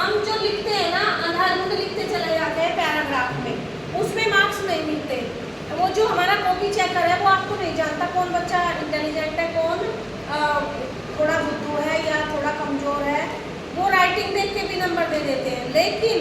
हम जो लिखते हैं ना अंधाधुंध लिखते चले जाते हैं पैराग्राफ में, उसमें मार्क्स नहीं मिलते। वो जो हमारा कॉपी चेकर है वो आपको नहीं जानता कौन बच्चा इंटेलिजेंट है, कौन थोड़ा बुद्धू है या थोड़ा कमजोर है। वो राइटिंग देख के भी नंबर दे देते हैं। लेकिन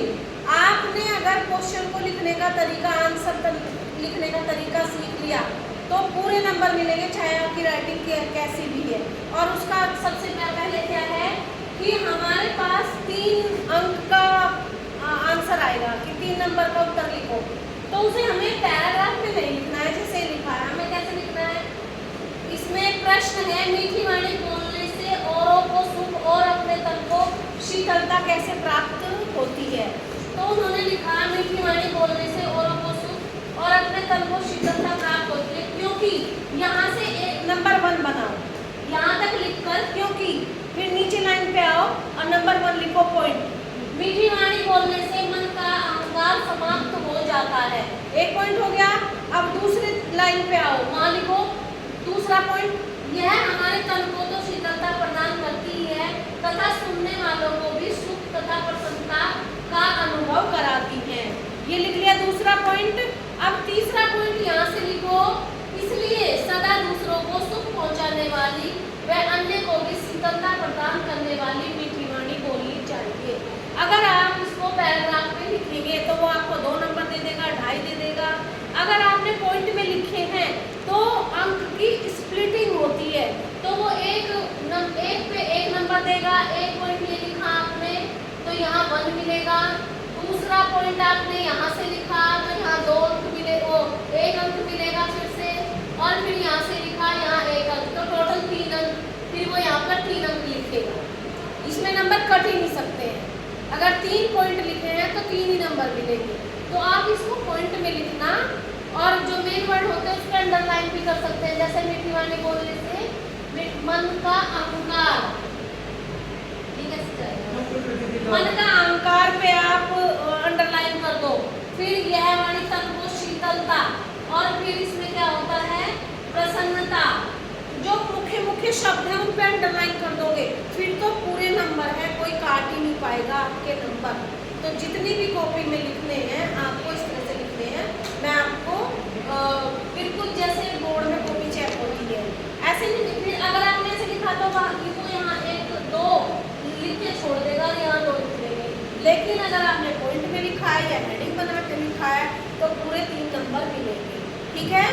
आपने अगर क्वेश्चन को लिखने का तरीका, आंसर लिखने का तरीका सीख लिया तो पूरे नंबर मिलेंगे, चाहे आपकी राइटिंग कैसी भी है। और उसका सबसे पहले क्या है कि हमारे पास 3 अंक का आंसर आएगा कि 3 नंबर का उत्तर लिखो, तो उसे हमें पैराग्राफ में नहीं लिखना है जैसे लिखा है। हमें कैसे लिखना है? इसमें एक प्रश्न है, मीठी वाणी बोलने से औरों को सुख और अपने तन को शीतलता कैसे प्राप्त होती है। तो उन्होंने लिखा मीठी वाणी बोलने से औरों को सुख और अपने तन को शीतलता प्राप्त होती है, क्योंकि यहाँ से नंबर 1 बनाओ, यहाँ तक लिखकर, क्योंकि फिर नीचे लाइन पे आओ और नंबर 1 लिखो पॉइंट। मीठी वाणी बोलने से मन का अहंकार समाप्त हो जाता है, एक पॉइंट हो गया। अब दूसरी लाइन पे आओ, वहाँ लिखो दूसरा पॉइंट, यह हमारे तन को तो शीतलता प्रदान करती है तथा सुनने वालों को भी सुख तथा प्रसन्नता का अनुभव कराती है। ये लिख लिया दूसरा पॉइंट। अब तीसरा पॉइंट यहाँ से लिखो, इसलिए सदा दूसरों को सुख पहुँचाने वाली व अन्य को भी शीतलता प्रदान करने वाली मीठी वाणी बोलनी चाहिए। अगर आप इसको पैराग्राफ में लिखेंगे तो वो आपको 2 नंबर दे देगा, 2.5 दे देगा। अगर आपने पॉइंट में लिखे हैं तो अंक की स्प्लिटिंग होती है, तो वो एक पे 1 नंबर देगा। एक पॉइंट ये लिखा आपने तो यहाँ 1 मिलेगा। दूसरा पॉइंट आपने यहाँ से लिखा तो यहाँ 2 अंक मिलेगा, 1 अंक मिलेगा फिर से, और फिर यहाँ से लिखा यहाँ 1 अंक, तो टोटल 3 अंक। फिर वो यहाँ पर 3 अंक लिखेगा, इसमें नंबर कट ही नहीं सकते हैं। अगर 3 पॉइंट लिखे हैं तो 3 ही नंबर मिलेंगे। तो आप इसको पॉइंट में लिखना, और जो मेन वर्ड होते हैं उसको अंडरलाइन भी कर सकते हैं, जैसे मीठी वाणी बोलने से मन का अहंकार, ठीक है, मन का अहंकार पे आप अंडरलाइन कर दो। फिर यह वाणी तन को शीतलता, और फिर इसमें क्या होता है प्रसन्नता। जो मुख्य शब्द है उन पे अंडरलाइन कर दोगे, फिर तो पूरे नंबर है, कोई काट ही नहीं पाएगा आपके नंबर। तो जितनी भी कॉपी में लिखने हैं आपको इस तरह से लिखने हैं। मैं आपको बिल्कुल जैसे बोर्ड में कॉपी चेक होती है ऐसे नहीं लिखने। अगर आपने ऐसे लिखा तो वो यहाँ 1 2 लिख के छोड़ देगा, यहाँ 2 लिख देंगे। लेकिन अगर आपने पॉइंट में लिखा है या हेडिंग बना के लिखा है तो पूरे 3 नंबर मिलेंगे, ठीक है।